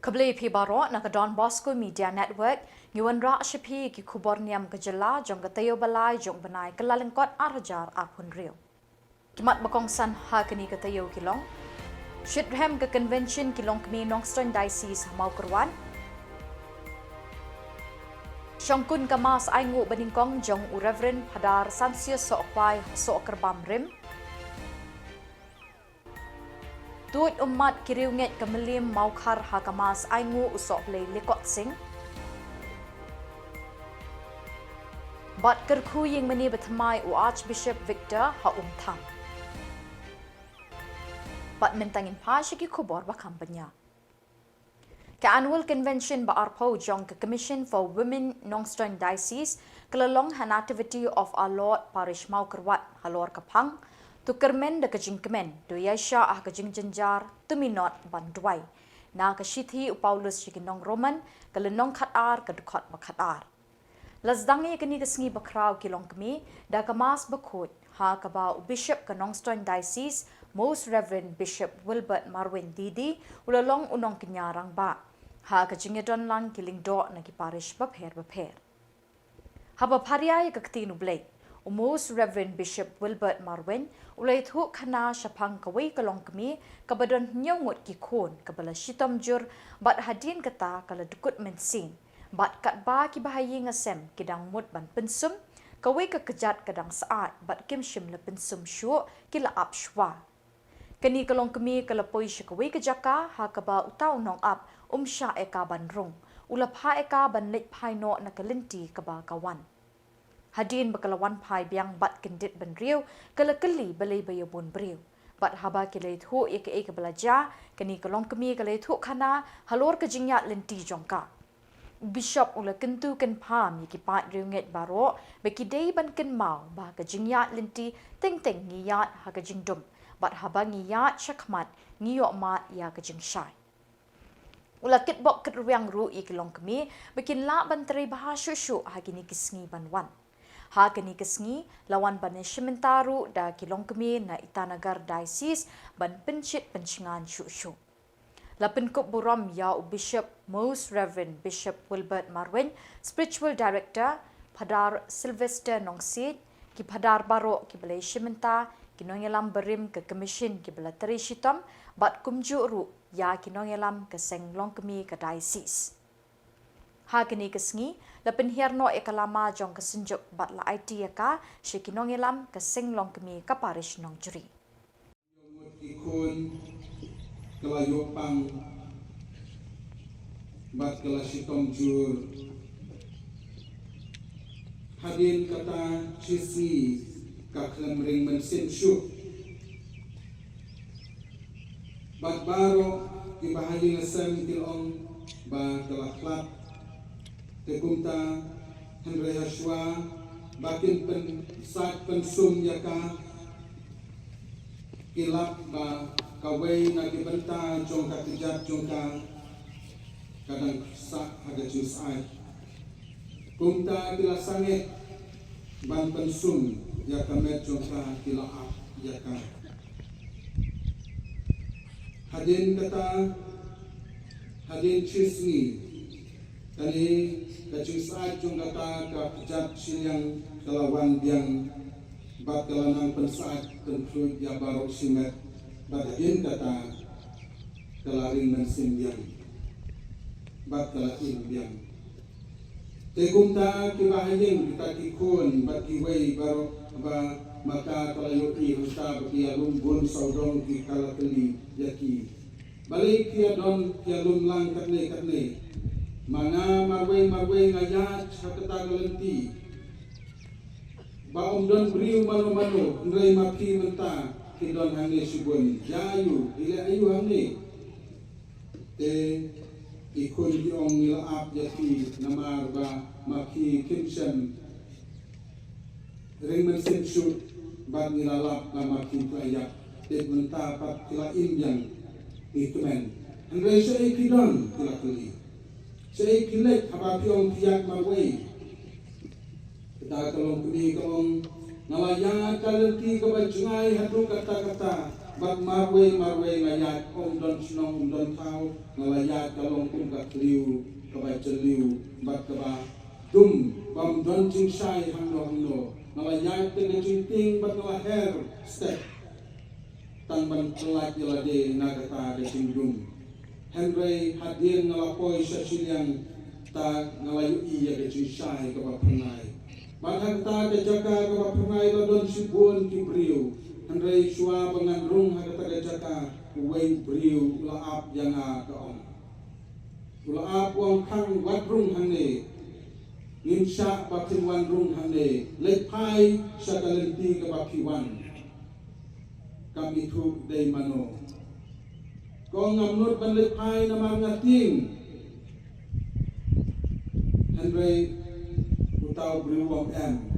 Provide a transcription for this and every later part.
Kebeli pi baro na ke Don Bosco Media Network ngiwan ra shipi ki Khubor Niam kejela jong ketayo balai jong benai Kyllalyngkot arjar apun rio. Kimat bakongsan ha kini ketayo kilong. Shithem ke convention kilong kemi Nongstern Diocese mau kerwan. Syangkun kemas aingu beningkong jong u Reverend Padar Sansius Sokwai so kerbam rim. Tuit umat kiriunget kemelim maukar hakamas aingu usok play likot sing. Bat kerku yang meni bertemai u Archbishop Victor ha umtang. Bat mentangin pa syaki Khubor bakampanya. Ke annual convention ba arpau jong ke Commission for Women Nongstern Diocese kelalong han activity of our Lord Parish Maukerwat halor kapang tukermen de kejing kemen do yasha ah kejing jenjar tuminot banduai na ke shithi u Paulus shikinong Roman kelenong khatar ke dukot bakhatar lasdangi kini kesngi bakrau kilong kemi da kemas bekut ha kaba u Bishop ke Nongstern Diocese Most Reverend Bishop Wilbert Marwin Didi ulalong unong kenyarang ba ha kejingedon lang kiling do na ki parish bapher haba pariay kaktinu blake Most Reverend Bishop Wilbert Marwin ulay Thup kana syapang kaway kalong kami kabadon nyongot ki kon kabala shitam jur bat hadin kata kala dukut mensin bat kat ba ki bahayi ngasem kidang mut ban pensum kaway kekejat kadang saat bat kim shim le pensum syu kila ap shwa kani kalong kami kala poi syakaway kejaka ha kaba utaw nong ap sya eka ban rung ulap ha eka ban lit pai no na kalinti kaba kawan Hadin bakalawan pai biang bat kendit ban riu kalakali balai bayabun briu bat haba kilai thu eke belajar kani kalong kemi kalai thu kana halor kejingya lenti jongka Bishop ula kentu ken pam yiki pat riunget baro beki dei ban ken mau ba kejingya lenti teng ngiyat ha kejingdum bat haba ngiyat syakmat ngiyok mat ya kejing syai Ula kitbok ketruang ru ikilong kemi bikin la banteri bahasyu ha kini kisngi banwan Ha kini kesngi lawan ban Shimentaru da kilong kemi na Itanagar Diocese ban pencit pencingan syuk-syuk. Lapin kup buram ya u Bishop Most Reverend Bishop Wilbert Marwin, Spiritual Director Padar Sylvester Nongsid, ki Padar Baro ki balai Shimenta, ki nongelam berim ke Commission ki balai Teri Shitam, bat kumjuk ru ya ki nongelam ke Senglong kemi ke Diocese. Ha kini kesngi lapin hierno ekalama jong kesenjuk bat la IT ka shikinong elam kesenglong kemi ka parish nong juri ikun kelayopang bat kelasitom jur hadin kata cisi kaklam ring mensin syuk bat baro kibahayi ngasem tilong ba kelaklat Tekumta Henry Hashwa bakin sat pensum yaka kilap ba kaway na kibenta jong katijat jong ka kadang sak haga jusay kumta kila sangit ban pensum yaka met jong ka kila ap yaka hadin kata hadin chisni kali kacung saat jung kata kapjat siang kelawan biang bat kelanang pensaat tentu ya baru simet badin kata kelaring mensim biang bat kelain biang tegumta kibahayeng kita kikun bat kiway baru ba maka kalayuti husta bakia lumbun saudong ki kalakeli yaki balik kia don kia lumlang katne Mana marway ngayat sa katagalenti. Baom don briu mano nray mapi menta kidon hangi subon jayu ila ayu hangi. Te ikon diong nilaap jati namar ba mapi kimsen. Ring mensin shoot bag nilalap na mapi playak. Te menta pat kila imbyang itumen. Nray sa ikidon kila kuli. Saya kilek habapi orang tiak marway. Kita kalong kami kalong nalayang kalenti kabajungai hatu kata-kata bat marwe ngayat om don sinong don tau ngalayat kalong kum kat liu kabai celiu bat kaba dum bam don ching sai hangno ngalayat dengan ting bat ngalaher step tang ban celak jelade nagata ke singdum Henry hadir ngalapoi sasilyang ta ngalayu iya ke ching sai kaba pengai bat ta ke jaka kaba pengai don sibun kibriu Andrei shua pengandrung hagata gajaka uwei briu ulaap yanga kaom. Ulaap wang kang wadrung hane. Nimsha bakin wandrung hane. Lepai syakalenti kebakiwan. Kami Thup day mano. Kau ngamnut ban lepai nama ngating. Andrei utau briu wang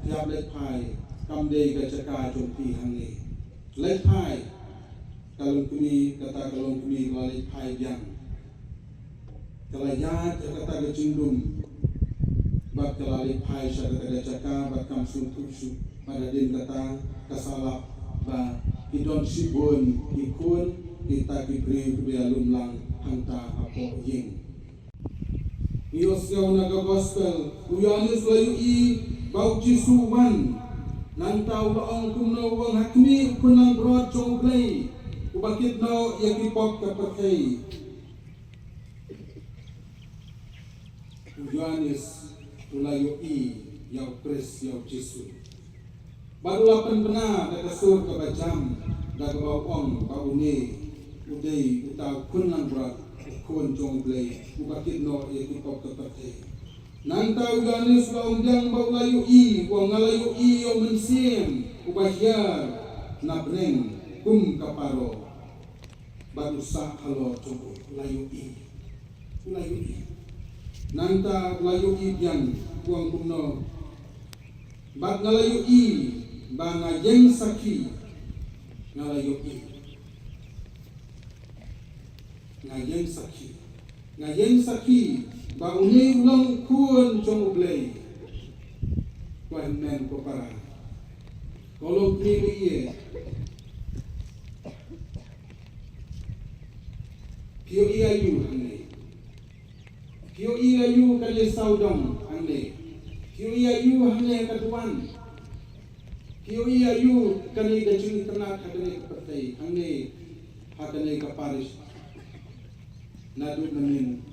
tiap lepai kam day gajaka jompi hane. Lepai kalung kuni kata kalung kuni lepai yang kalayat kata gecindum bat kala lepai sa kata gacaka bat kam suntusu pada din kata kasalap ba idon sibun ikun kita kibri kebialum lang hanta apo ying Ios yaw naga gospel uyanis layu I bau jisuwan Nantau laong kumno wang hakmi kunang brod chong play ubakit no yakipok kapatay Uyanis ulayo I yaw Chris yaw Jisu baru lapan benar dagasur kabajam dagabawong baune uday utaw kunang brod kun chong play ubakit no yakipok kapatay Nantau ganis laong jang baulayu I wang ngalayu I yung mensim ubahyar nabreng kum kaparo barusa halo cobo layu I Nanta layu I yang wang kumno bat ngalayu I ba ngayeng saki ngalayu I ngayeng saki ba uni ulang kun chong ublay kuan men ko para kolong kriye pio iayu ane pio iayu kali saudong ane pio iayu hane katuan pio iayu kali dacing tenak hadane kepetai ane hadane kaparis nadu namin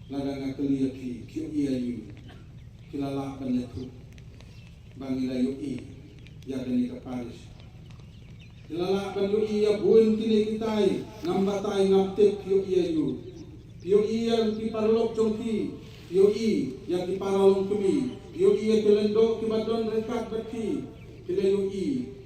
ladang akeliaki kio iayu kilala banyaku bangilayu I yagani kaparis kilala banyu I buin kini kitai ngambatai ngamtip kio iayu kio iya kiparlok chongki kio I yang kiparalong kumi kio iya kelendo kibadon rekat baki kilayu I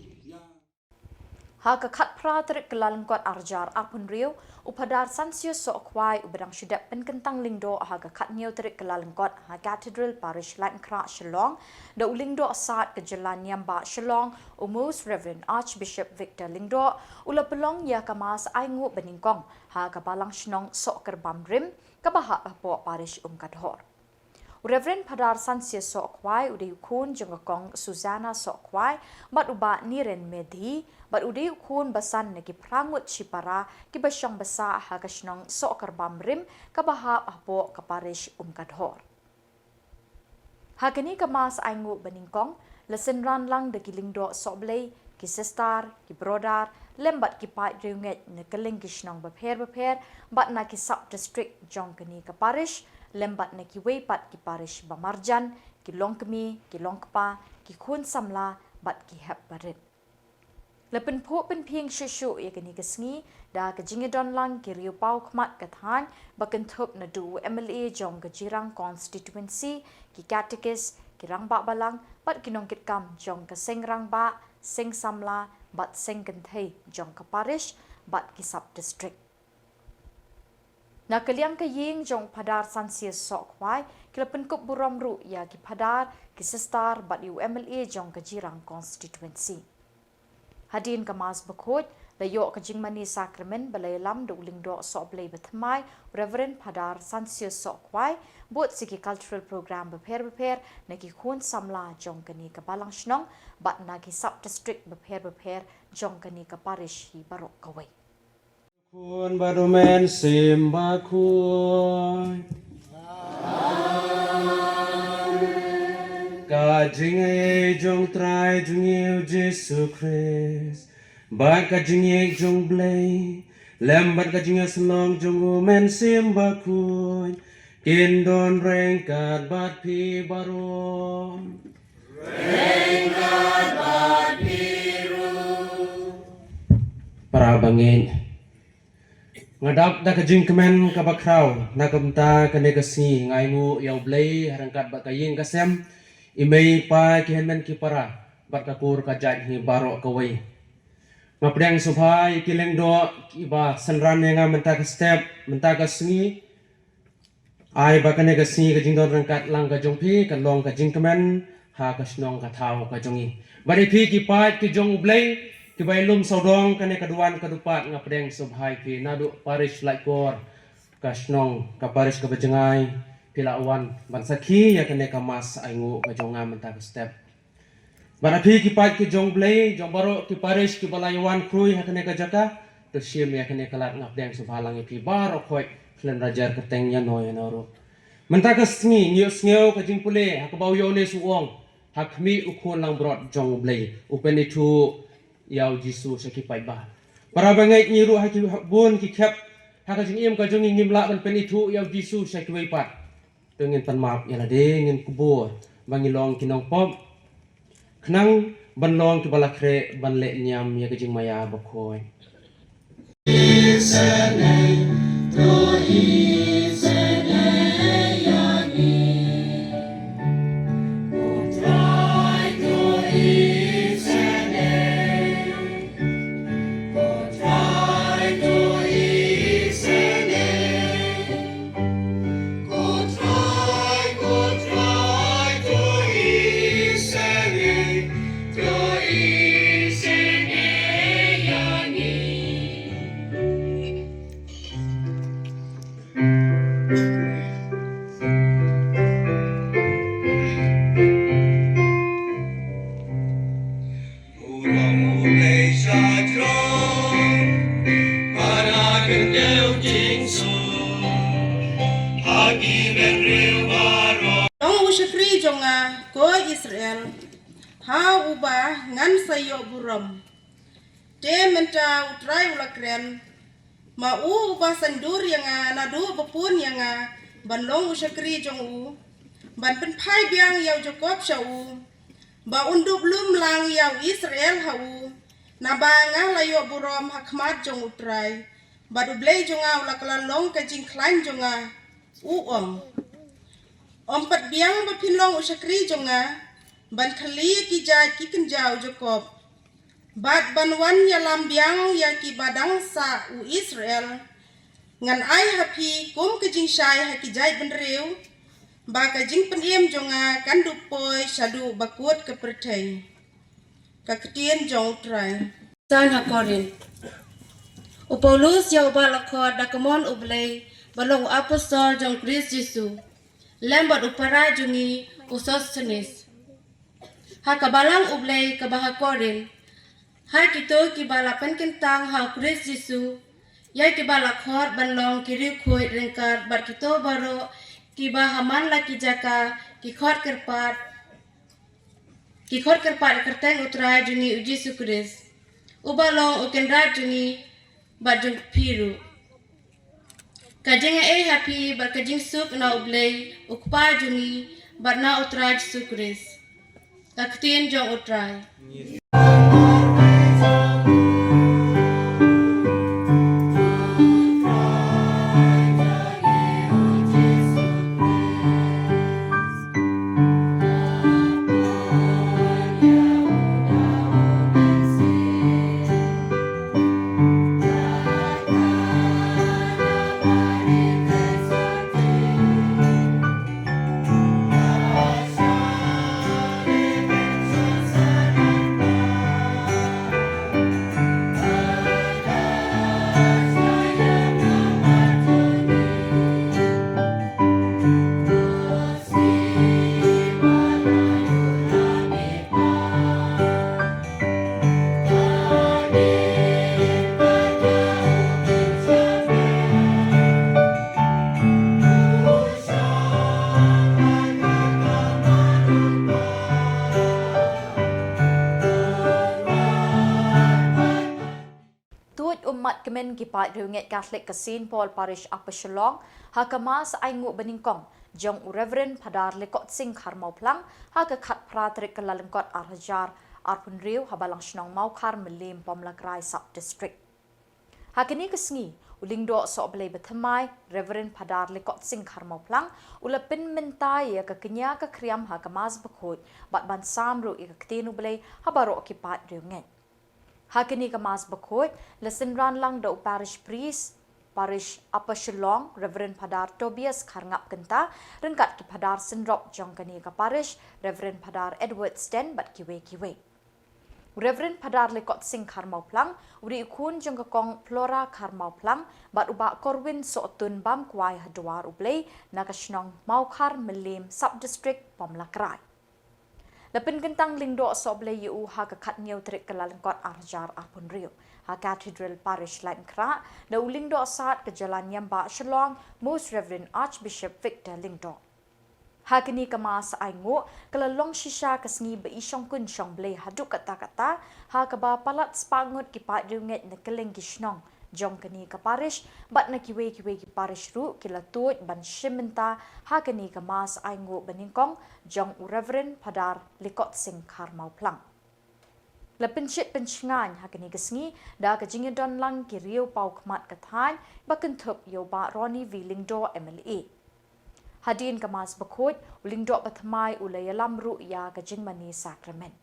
Ha kakat pratrik Kyllalyngkot arjar apun riu upadar sansio sokwai ubedang syudap penkentang lingdo ha kakat neutrik Kyllalyngkot ha Cathedral Parish Langkra Shillong da ulingdo asat ke Jalan Niam ba Shillong Most Reverend Archbishop Victor Lingdo ula pelong ya kamas aingu beningkong ha kabalang shnong sok kerbamrim kabaha apo parish kadhor Reverend Padar Sansia Sokwai udayukun jengakong Susanna Sokwai bat uba niren medhi bat udayukun basan nagi prangut chipara kibasyang basa hagashnong sokar bamrim kabaha apo kaparish kadhor. Hagani kamas aingu beningkong lesenran lang dagilingdo soblay kisestar kibrodar lembat kipai riunget nekeling kishnong bapher bat na ki sub district jongkani kaparish lembat na ki weipat ki parish bamarjan ki longkemi ki longkpa ki khun samla bat ki hep barit lepen po pen pieng shushu ya kini kesngi da ke jingedon lang ki riu pau khmat kathan bakan Thup na du MLA jong ke jirang constituency ki katekis ki rangba balang bat ki nongkit kam jong ke sengrang ba seng samla bat seng kenthei jong ke parish bat ki sub district Na kaliang kaying jong padar sansia sokwai kilapen kup buram ru ya ki padar ki sestar bat UMLA jong kejirang constituency. Hadin kemas bekut Layok kajing mani sakramen balay lam duling do sok belay bethamai Reverend Padar Sansius Sokwai buat siki cultural program beper nagi kun samla jong kani ke Balang Shnong bat nagi sub district beper jong kani ke parish hi barok kawai. Kun badumen simbakun Kajing ay jong try jong yêu Jesus Christ Bat kajing ay jong blay Lembat kajing ay selong jong umen simbakun Kindon rengkat bat pi baron Rengkat bat piru Para bangin Ngadap dah kajing kemen kabakrau nakamta kanegasi ngaimu yau blay harangkat bat kaying kasem imei pa kihenmen kipara bat kakur kajat hi barok kawai ngapreng subhai Kyllalyngkot iba senran yang menta ke step menta ke sengi ai ba kanegasi kajing don rangkat lang kajong pi kalong kajing kemen ha kasnong katau kajongi bari pi kipat kijong blay Kibailum saudong kane kaduan kadupat ngapdeng subhai pi nadu parish laikor kasnong ka parish ka bajengai pilawan bansaki ya kane kamas aingu kajonga menta step barapi kipat ki jong blay jong baro ki parish ki balaywan krui ha kane kajaka to shim ya kane kalat ngapdeng subhalang pi baro khoi klen rajar keteng ya noy noro menta ka sngi nyus ngeu kajing pule ha kabau yo ne suong hakmi ukun lang brot jong blay upeni tu Yau Jisu sakipai bah. Para bangai nyiru haki bun ki kep haka jing im ka jong ngim la ban penitu yau Jisu sakipai pat. Tengin pan map yana de ngin kubur bangilong kinong pom. Kenang ban long ki balakre ban le nyam ya ka jing maya bakoi. Jonga ko Israel ha uba ngan sayo buram te menta utrai ulakren ma uba sandur yang nadu bepun yang banlong usyakri jong u ban penpai biang yau Jacob shau ba undu blum lang yau Israel hau na ba layo buram hakmat jong utrai badu blay jonga ulaklalong kajing klan jonga Ompat biang bapinlong usyakri jonga ban khali ki jai ki kenjau Jacob bat banwan yalam biang ya ki badang sa u Israel ngan ai hapi kum kejing syai ha ki jai benreu ba kajing peniem jonga kan dupoi shadu bakut ke pertai ka ketien jong trai san ha korin u Paulus ya ubalakot dakamon ublay balong apostol jong Kristus Yesus Lembat upara jungi usos senis. Hakabalang ublay kabahakorin. Hai kito kibalapan kentang ha Kristus Yesu. Yai kibalakot banlong kiri kuit rengkat bat kito baro kibahaman laki jaka kikot kerpat kerteng utrai jungi uji sukris. Ubalong ukenrat jungi bat jung piru. Kajing happy bar kajing sup na ublay ukpa jungi bar na utraj sukris. Kaktiin jong utray. kipai riunget Catholic Kasin Paul Parish Upper Shillong hakamas aingu beningkong jong Reverend Padar Lekot Sing Kharmau Plang haka khat pratrik Kyllalyngkot Arhajar Arpun Riu habalang Shnong Maukar Melim Pomlagrai Sub District. Hakini kesengi ulingdo sok belai bertemai Reverend Padar Lekot Sing Kharmau Plang ulapin mentai ya kekenya ke kriam hakamas bekut bat ban samru ya ketinu belai habarok kipai riunget. Hakini kemas bekut lesen ran lang do parish priest Parish Upper Shillong Reverend Padar Tobias Karngap Kenta rengkat ki Padar Sindrop jong kani ka parish Reverend Padar Edward Sten bat kiwe. Reverend Padar Lekot Sing Kharmau Plang uri ikun jong ka kong Flora Kharmau Plang bat uba korwin so tun bam kwai hadwar ublei nakashnong Maukar Melim Sub District Pomlakrai. Lepin gentang lingdo soble yu ha ka khat niu trik Kyllalyngkot Arhajar Arpun Riu ha Cathedral Parish Lain Kra na ulingdo saat ke Jalan Yamba Shillong Most Reverend Archbishop Victor Lingdo. Ha kini kemas aingu Kyllalyng shisha kesengi beishong kun shong blei haduk kata-kata ha ka ba palat spangut ki pat riunget na keleng kishnong jong kani ka parish bat na kiwe ki parish ru kilatut ban shimenta ha kani ka mas aingu beningkong jong Reverend Padar Lekot Sing Kharmau Plang. Lepin shit penchingan ha kani kesengi da ka jingedon lang ki riu pau kmat kathan baken Thup yo ba Ronnie V Lingdo MLA. Hadin ka mas bekut ulingdo batmai ulayalam ru ya ka jingmani sacrament.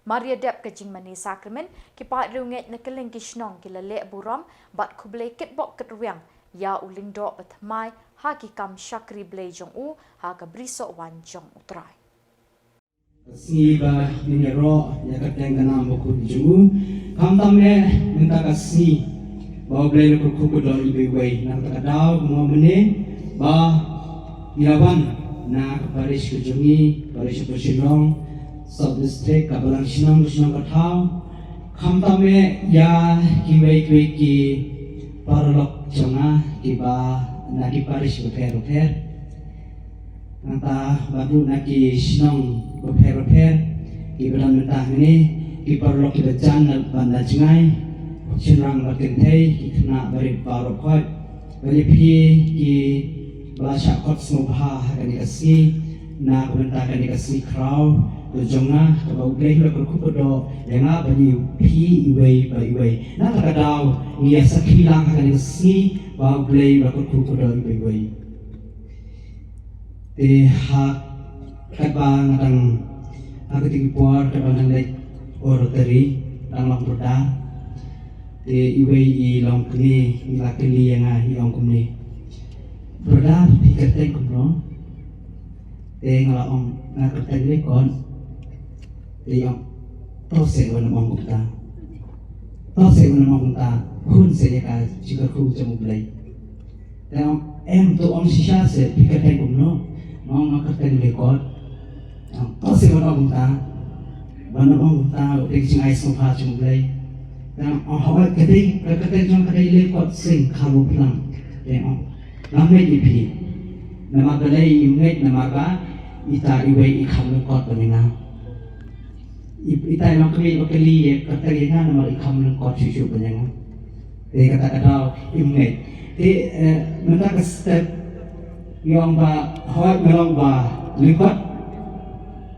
Maria Dep ke Jingmani Sacrament kipat riunget na keleng kishnong kilale buram bat kublei kitbok ketruang ya ulingdo batmai ha ki kam shakri blei jong u ha ka briso wan jong utrai. Sini ba minero ya kateng kana boku jumu kam tamne minta kasih ba blei ko kukudo ibe wei na takadaw mo mene ba ilawan na parish ko jungi parish ko Shillong Sub District kabalang Shnong Kathaw khamtame ya kiwe ki parlok chonga kiba naki parish bother nata badu naki Shnong bother kibalang mentah ni ki parlok ki bacan banda jingai shinrang bakenthei ki khna bari parok khot bari phi ki blasha khot smobha kani kasi na kumenta kani kasi kraw jonga kabau blei lo kukudo yenga bani pi iwei na takadaw ngia sakhilang kani si bau blei lo kukudo iwei te ha kabang tang agati por kabang nang oroteri tang long proda te iwei I long kni ilakili yenga I ong kumni proda pikate kumno te ngala ong na katele kon Yang tosek wana mangkukta hun sejaka jika ku jamu belai yang tu om sisa se pikirkan kumno mau makarkan lekot yang tosek wana mangkukta udah singai semua jamu belai yang awak kedai jom kedai lekot sing kamu pulang yang lamai ipi nama belai imget nama ba ita iwei ikam lekot peningah Itai makli katagina na malikam ng kotse pa niya nga. Kata-kata imnet. Menta step yung ba hawat melong ba lingkot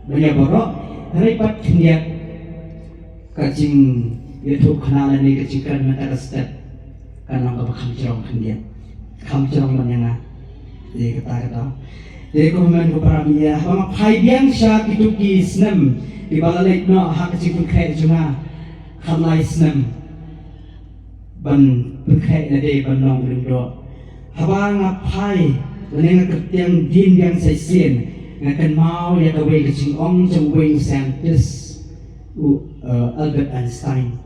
banyak borok naripat kendiak kacing itu kenalan ni kacingkan menta step kanang kabakam cerong kendiak kam cerong pa niya nga. Kata-kata. Kung para niya mga kaibiang siya kituki snem di balalek no hak cikun khay junga khamlai snem ban pekhay na de ban long lingdo habang apai leneng ketiang din yang saisien ngakan mau ya kawe kecing ong jeng wing scientist Albert Einstein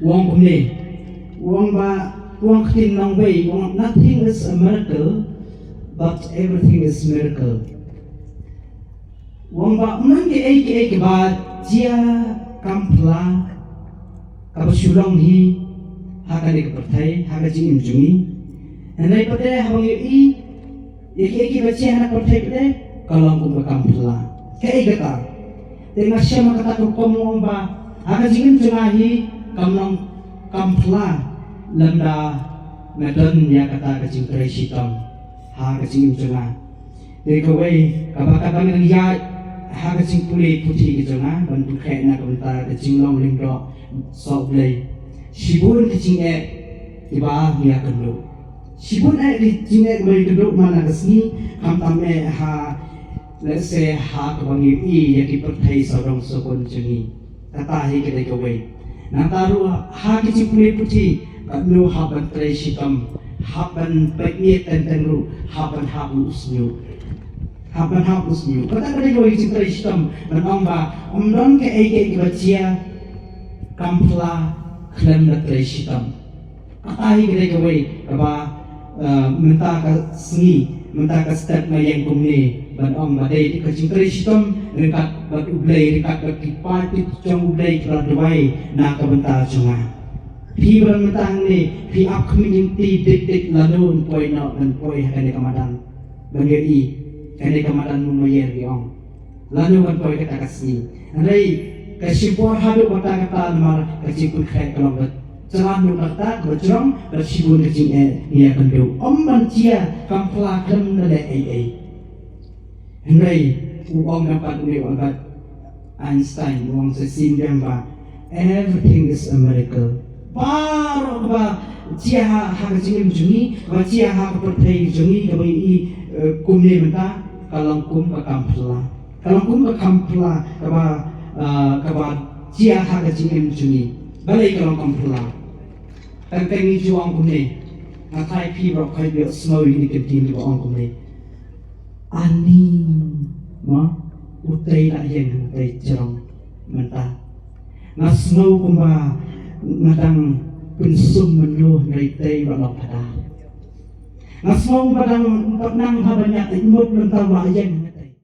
wong kumne wong ktin nong wei nothing is a miracle but everything is miracle Wong ba unang ki ba dia kampla kabasulong hi hakani kapertai hakaji imjungi anai pade habang yu iki ba dia anak pertai pade kalong kum kampla kai gata tenga siya makata ko mo ba hakaji imjungi kamlang kampla lamda medon ya kata kecing teresitam ha kecing jonga de kawai kabang ya ha kecing pulih putih jonga ban pukhe na kata kecing long lingro sok lei sibun kecing tiba ya kendo sibun kecing mai kendo mana kesni kam tame ha let's say ha kabang ya ki perthai sorong sokon jengi kata hi kedai kawai nataru ha kecing pulih putih nu haban teresitam haban pekni tentenru haban habusnyu kata kata kau isi teresitam menamba omdon ke ege bacia kampla klem na teresitam kata hi kata kau kaba menta ka sengi menta ka step na yang kumni ban ong badai di kecing teresitam dekat bat ublai dekat bat kipat di jong ublai kelat duai na kabenta junga Pi bermentang ni, pi up community dik lalu poi nak dan poi kene kamadan. Bangeri kene kamadan mumayer giong. Lalu kan poi kata kasih. Andai kesimpor hadu kata nomor kecipun kait kalau bet. Celah nu kata berjom bersibun kecing ni akan do. Om mancia kampla kem nade Andai uang dapat ni obat Einstein uang sesim jamba. Everything is a miracle. Baru ba cia ha kecing jungi, ba cia ha pertai jungi kami i kumne menta kalau kum ka kampla kaba cia ha kecing jungi balai kalau kampla tentang ni juang kumne atai pi bro kai bi snow ini kentin ba ong kumne ani ma utai la yen utai cerong menta na snow kumba madang pensum menuh naitai balong pada ngasmong padang pernang banyak imut mentau layan ngai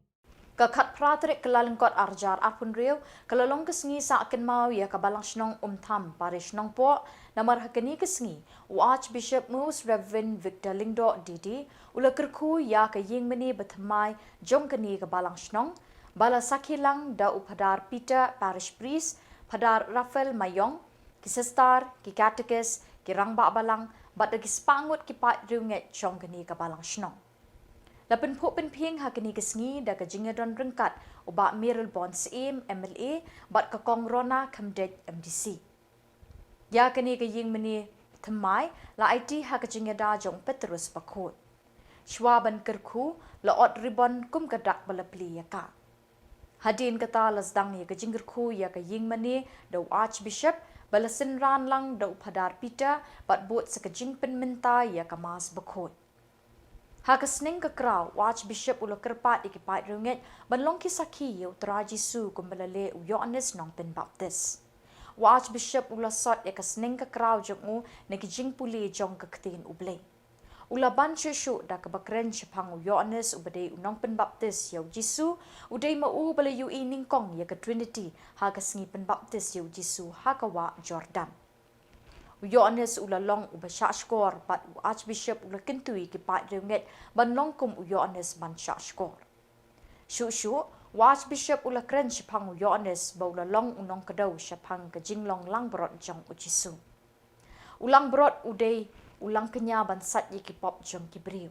Kakat pratrik Kyllalyngkot arjar apun riu Kylalong kesengi sakin mau ya kabalang shnong tham parish nong po namar hakani kesengi Archbishop Most Reverend Victor Lingdo Didi ula kerku ya kaying meni betmai jong kani kabalang shnong bala sakilang da upadar Peter parish priest padar Rafael Mayong kisestar ki katekes ki rangba balang bat da kispangut ki pat riunget jong kani kabalang shnong Lapan po penping hakini kesengi da kajingadon rengkat uba Miril Bon Sim MLA bat kakong Rona Kamdej MDC. Ya kini kaying meni temai la IT hakajingada jong Petrus Bakut. Shwaban kerku la ot ribon kum kadak balapli yaka. Hadin kata lasdang ya kajinggerku ya kaying meni da Archbishop balasin ran lang da upadar Peter bat bot sekajing penminta ya kamas Bakut. Hakasning kekrau Archbishop ulo kerpat ikipat runget banlong kisaki ya utara Jisu kumbalale Yohanes nong pen baptis. Archbishop ulo sot yakasning kekrau jongu nekijing puli jong keketin ublay. Ula ban shushu da kebakren chapang Yohanes ubade unong pen baptis ya Jisu udai mau bala yu ningkong ya ke Trinity hakasngi pen baptis ya Jisu hakawa Jordan. Yohanes ulalong ubashashkor bat Archbishop ula kentui ki pat reunget banlong kum Yohanes ban shashkor. Shu Archbishop ula kren shapang Yohanes ba ulalong unong kadau shapang ke jinglong lang brot jong ujisu. Ulang brot udai ulang kenya ban sat ye ki pop jong kibriu.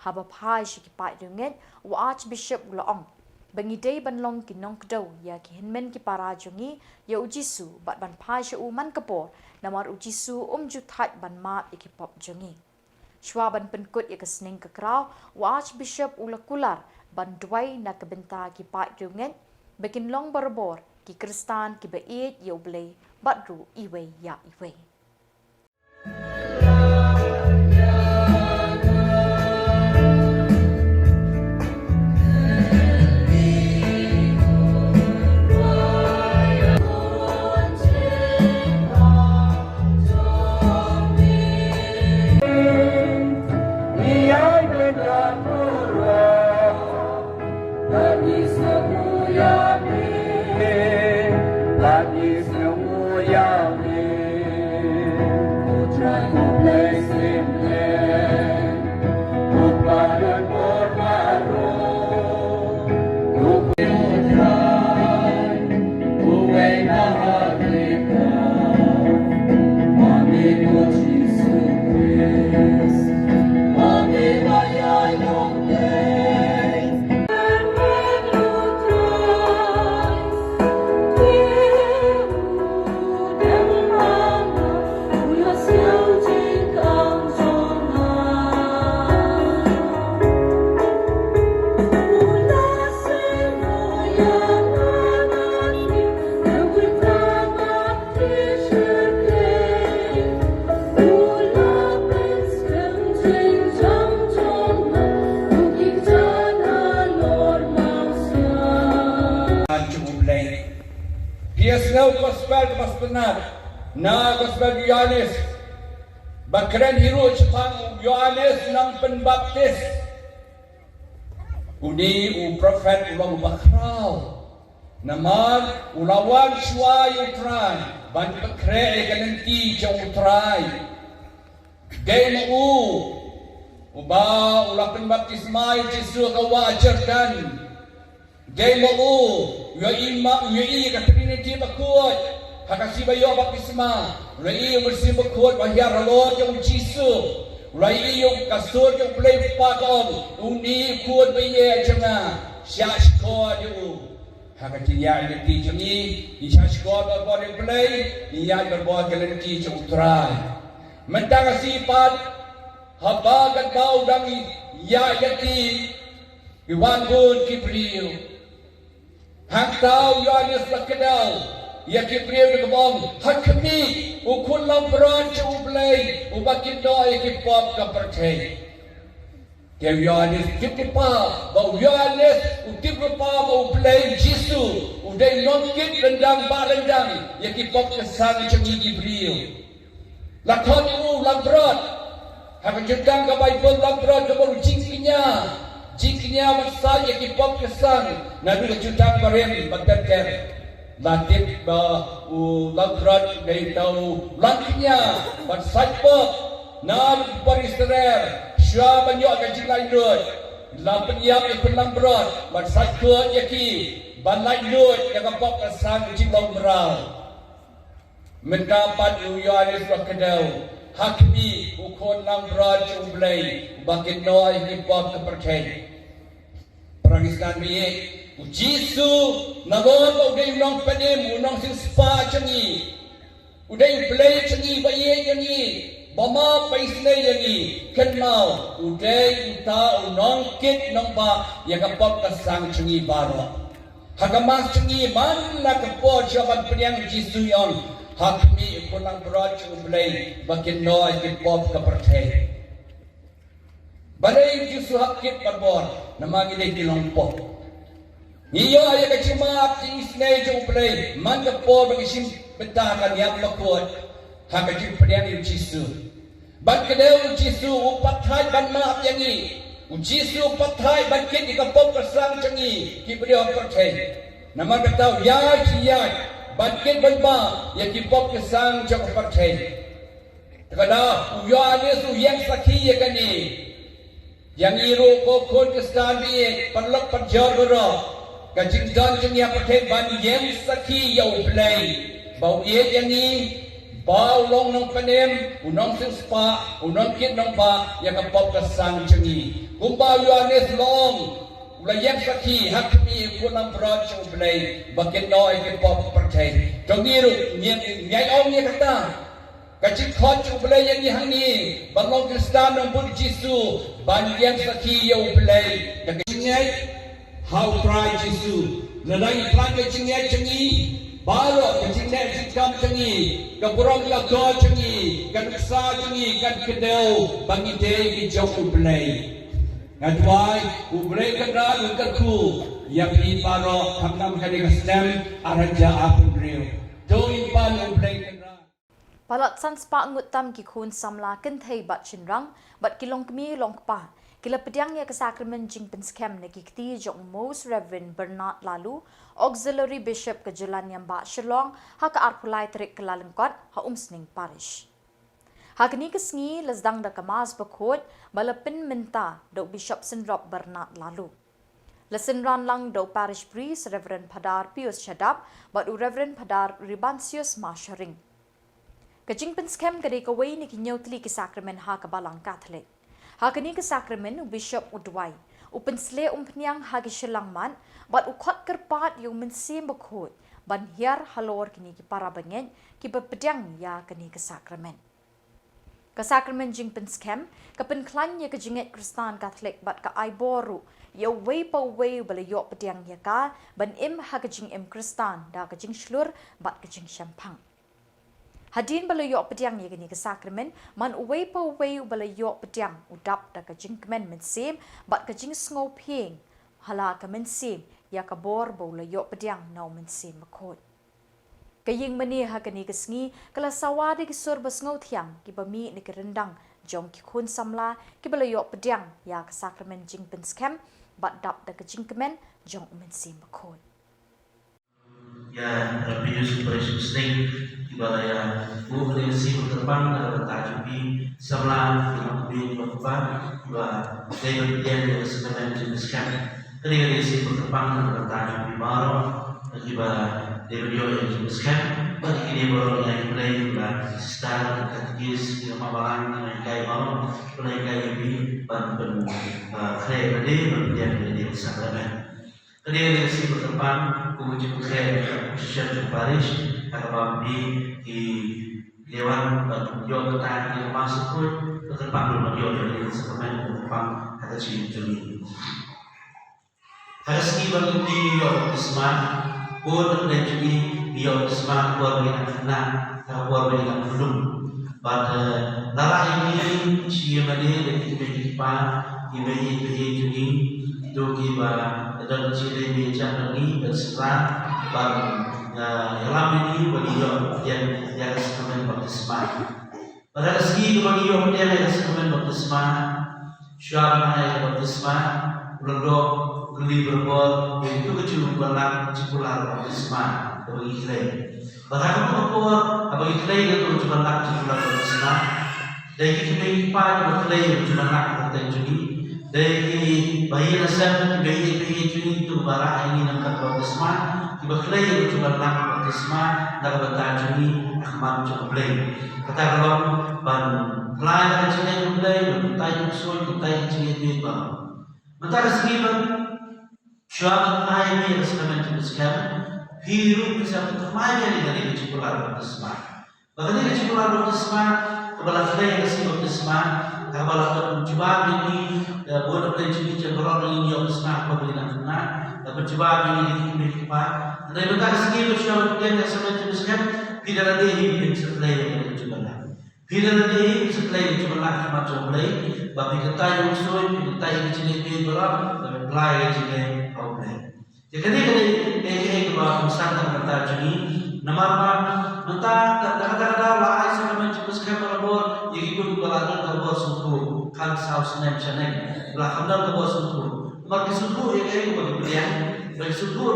Haba pai shi ki pat reunget Archbishop ula ong bangidei banlong kinong kadau ya ki hinmen ki para jongi ya ujisu bat ban pai shi man kapor namar ujisu juthat ban ma ikipop jongi. Shwaban penkut ya kesning kekrau Archbishop ula kular ban duai na kebenta ki pat junget bekin long barbor ki kristan ki bait ya ublay batru iwe ya iwe. Jesus. Piasnau gospel mas benar, na gospel Yohanes, bakren hiru cepang Yohanes nang penbaptis, uni prophet ulang bakrau, naman ulawan suai utrai, ban bakre kanenti jauh utrai, gay uba ulang penbaptis mai Yesus kawajarkan. Gay mo yo ima yo I ka trinity bakut hakasi bayo baptisma rai bersih bakut bahya ralot yang Jisu rai yo kasur yang play pakon uni kuat baye janga syash ko ju hakati ya ni jangi di syash ko ba body play ya berbuat galanti utrai mentang sifat habagat bau dangi ya yati iwan bun kipriu hak tahu Yohanes lakedau ia kipriu de kebong hak kami ukun lam beran cu blai ubakin do ia kipop ka percay ke Yohanes kitipa bau Yohanes utipa bau blai Jisu udai nongkit rendang barendang ia kipop ke sang cengi kipriu lakon lam beran hak jendang ka Bible lam beran ke bau jingkinya jiknya masanya kipop kesan nabi kejutang baren bateter latip ba lagrat gay tau langknya ban sajpop nan paristerer sya banyo ka jilai lut la penyap ikun lambrot ban sajpop yaki ban lai lut ya kapop kesan jilong merau mendapat Yohanes kedau hakmi ukon lambrot jumblai bakin noi kipop kepercayaan Perangiskan biye Jisu nagon udai unang pedim unang sing spa cengi udai play cengi baye cengi bama paisne cengi kenmau udai uta unang kit nang ba ya kapop kasang cengi baro hagamas cengi man la kapot jaban pediang Jisu yon hakmi kunang berat cengi bakin noi kipop kepercayaan Balai Jisu hakit perbor nama gilai Kyllalyngkot. Iyo ayah kecimak di isnai jauh play man kepor bagi sim betakan yang lakot hak kecil pedian Jisu. Ban kedeu Jisu upat hai ban maaf yang ni. Jisu upat hai ban kit di kapop kesang cengi ki beliau percaya. Nama kata ya ban kit ban ma ya kipop kesang jauh percaya. Kada Yohanes yang sakhi ya kani. Yang iru kokon kestan biye perlok perjor bero kajing don jengya pertek ban yang sakhi yau play bau ye yang ni bau long nong penem unong sing spa unong kit nong ba yang kapop kesang cengi kumba Yohanes long ulayang sakhi hakmi kunang brot chung play bakin noi kapop pertek jong iru nyai ong ye kata kacik khot chung play yang ni hang ni balong kristan nong bud Jisu ban yang sakhi yau play kacingnya how try Jisu lalai plan kacingnya cengi baro kacingnya sikam cengi kapurong lago cengi kan sa cengi kan kedeu bangi day ki jauh play ngadwai play kan ra kan ku yang ni baro hamnam kali kastem araja apun real doin pan play kan Palat san spa ngut tam ki khun samla ken thei bat chinrang bat kilong kmi long pa kila pediang ya ke sakramen jing pen scam ne ki kti jong most reverend Bernard Lalu auxiliary bishop ke Kyllalyngkot ba Shillong ha ka arpulai trik Kyllalyngkot ha umsning parish ha kini kesngi lesdang da kamas bakot balapin minta do bishop Sinrop Bernard Lalu lesenran lang do parish priest Reverend Padar Pius Chadap bat Reverend Padar Ribansius Masharing Kajing penskem kadai kawai ni kinyotli ki sakramen ha kabalang Catholic. Ha kini ke sakramen Bishop Udwai. Upensle umpniang ha ki Shillangman bat ukot kerpat yung mensim bakut ban hiar halor kini ki para bangen ki bepedang ya kini ke sakramen. Ke sakramen jing penskem kepenklan ya ke jinget Kristan Catholic bat ka aiboru ya wei pa wei bala yok pedang ya ka ban im ha ke jing im Kristan da ke jing shlur bat ke jing syampang. Hadin balayok pediang ye gani ke sakramen man uwei pa uwei balayok pediang udap da ka jingkmen men sim bat ka jing sngo ping hala ka men sim ya ka bor balayok pediang nau men sim makot. Kaying mani ha gani ke sngi kala sawade ke sur basngo thiang ki bami ni ke rendang jong ki khun samla ki balayok pediang ya ka sakramen jingpen scam bat dap da ka jingkmen jong men sim makot. Ya Rabbi Yesus Sting ibadah ya bukan si terbang dalam tajubi sebelah dengan kubin berubah bahwa dari dia sebenarnya jeniskan ketika si terbang dalam tajubi baru ibadah dari dia yang jeniskan bagi dia baru yang mulai ibadah star kategis yang mabalan yang kaya baru mulai kaya ini bantuan kaya dia berdiam di sakramen. Kemudian si berterbang kemudian kaya sosial Paris akan di lewat batu petang yang masuk pun berterbang belum dari sekarang berterbang ada ciri-ciri. Harus bagi dia isma pun dan juga dia isma buat dengan buat dengan belum. Pada dalam ini siapa dia dan kita ini juga itu kita dan ciri meja ini berserah bagi dalam ini beliau yang sekarang baptisma. Pada segi beliau yang sekarang baptisma, syariat yang baptisma, berdoa geli berbol itu kecil belang cipular baptisma bagi kita. Pada apa bagi kita itu cuma nak cipular baptisma. Dan kita mengipai bagi kita cuma nak terjadi. Dari bayi nasab bayi itu barang ini nak baptisma tiba kelai cuma nak baptisma nak bertajuni akhmat cuma belai kata kalau ban kelai kecilnya belai bertai usul bertai kecilnya duit bang mentara segi bang syuabat kelai ini sekarang cuma sekarang hidup bisa bertemai dari kecukulan baptisma bagaimana kecukulan baptisma kepala kelai kasih baptisma kalau mencoba ini boleh belajar cara ini yang senang pembelian senang mencoba ini apa dari bentar segi bersama yang sama jeniskan tidak ada yang setelah yang mencoba tidak ada yang setelah yang mencoba macam boleh bagi kita yang usul kita yang jenis berat dan pelai jenis kau boleh jadi ini kalau misalnya kita jadi nama mentah kadang-kadang lah sama jeniskan berabur yang ikut belajar terbor suku kan saus nem channel belakang terbor suku maka suku yang itu bagi pilihan bagi suku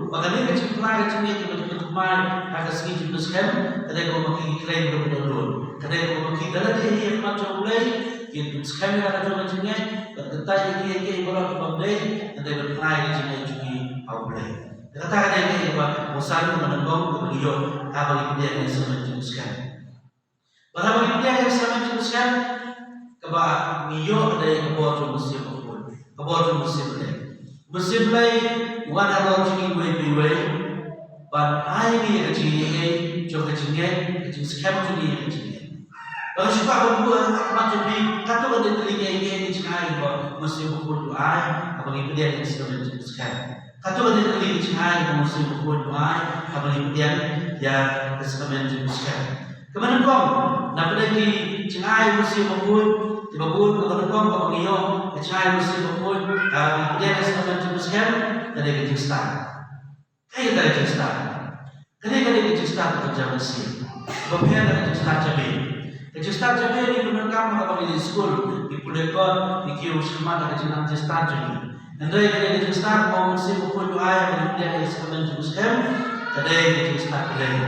makanya kecil kecilnya kita kemana ada segi jeniskan kadang kau bagi klaim berbulan kadang kau bagi dalam dia yang macam mulai itu sekarang ada juga jenisnya berdetai yang berapa bangkai kadang berdetai jenisnya juga awalnya kata ada yang apa musan menembong beliau apa dia yang sama jeniskan bahwa dia yang sama jeniskan keba niyo ada yang kebo musim pun kebo musim lain wana lo cini we ban ai ni kecil jo kecil scam jadi kecil kalau siapa berbuat macam ni kata ada telinga ini cai bo musim pun ai apa dia yang sama jeniskan kata ada telinga cai bo musim pun ai apa dia yang sama jeniskan kemana kau nak pergi cai musim pun Ibabun kebetulan kalau beliau kecai mesti berpun dia sama jeniskan dari kejistan. Kayak dari kejistan. Ketika dari kejistan kerja mesti. Kemudian dari kejistan cabai. Kejistan cabai ini menengah kalau di sekolah di Kyllalyngkot di kios kemana kejistan cabai. Dan dari kejistan mau mesti berpun doa yang dia sama jeniskan dari kejistan cabai.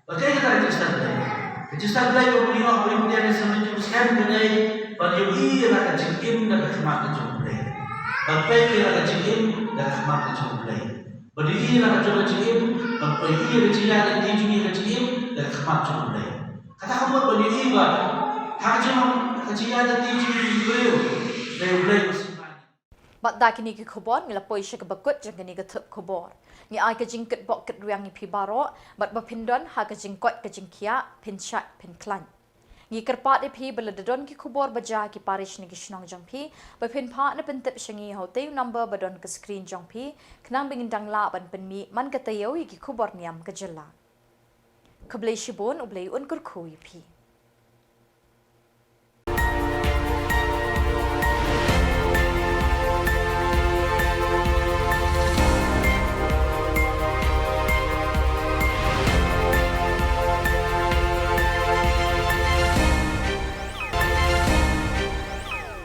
Bagaimana dari kejistan cabai? Kejistan lain beliau dia sama jeniskan dari beliau ia nak cikim dan khidmat kejumlah. Bapa ia nak cikim dan khidmat kejumlah. Beliau ia nak coba cikim, bapa ia kecilan dan dijungi cikim dan khidmat kejumlah. Kata kamu beliau ia hajam kecilan dan dijungi beliau. Beliau Bat dah kini ke Khubor ngila poi syek bakut jang kini ke Thup Khubor. Ni ai ke jingkut bok ket ruang ni pi baro bat bapindon ha ke jingkot ke jingkia pin chat pin klan. Ni kerpat pi beledon ki Khubor baja ki parish ni gishnong jang pi bapin pa na pentep shangi hote number badon ke screen jang pi knang bingindang la ban pen mi man ke tayo ki Khubor Niam ke jela. Keblai shibon ublai un kurku yupi.